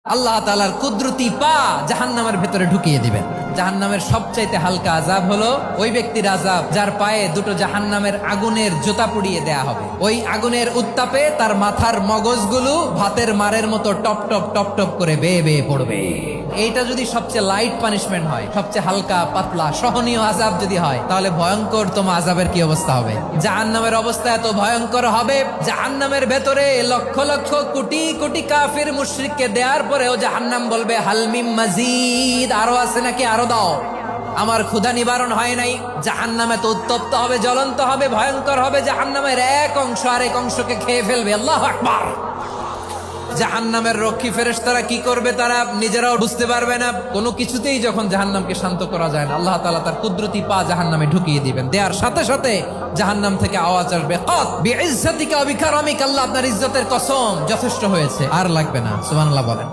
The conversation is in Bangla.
আল্লাহ তাআলার কুদরতি পা জাহান্নামের ভেতরে ঢুকিয়ে দিবেন। জাহান্নামের সবচাইতে হালকা আযাব হলো ওই ব্যক্তির আযাব যার পায়ে দুটো জাহান্নামের আগুনের জুতা পুড়িয়ে দেয়া হবে। ওই আগুনের উত্তাপে তার মাথার মগজগুলো ভাতের মারের মতো টপ টপ টপ টপ করে বেয়ে বেয়ে পড়বে। এইটা যদি সবচেয়ে লাইট পানিশমেন্ট হয়, সবচেয়ে হালকা পাতলা সহনীয় আযাব যদি হয়, তাহলে ভয়ঙ্কর তোমার আযাবের কি অবস্থা হবে? জাহান্নামের অবস্থা এত ভয়ঙ্কর হবে, জাহান্নামের ভেতরে লক্ষ লক্ষ কোটি কোটি কাফির মুশরিককে দেওয়ার পরেও জাহান্নাম বলবে হালমিম মাজিদ, আরো আছে নাকি, আরো দাও, আমার ক্ষুধা নিবারণ হয় নাই। জাহান্নামে তো উত্তপ্ত হবে, জ্বলন্ত হবে, ভয়ঙ্কর হবে। জাহান্নামের এক অংশ আরেক অংশকে খেয়ে ফেলবে। আল্লাহু আকবার। জাহান্নামের রক্ষী ফেরেশতারা কি করবে তারা নিজেরাও বুঝতে পারবে না। কোনো কিছুতেই যখন জাহান্নামকে শান্ত করা যায় না, আল্লাহ তাআলা তার কুদরতি পা জাহান্নামে ঢুকিয়ে দিবেন। দেওয়ার সাথে সাথে জাহান্নাম থেকে আওয়াজ আসবে, কাত বিইজ্জাতিকা ওয়া বিকারামিকা, আল্লাহ আপনার ইজ্জতের কসম, যথেষ্ট হয়েছে, আর লাগবে না। সুবহানাল্লাহ বলেন।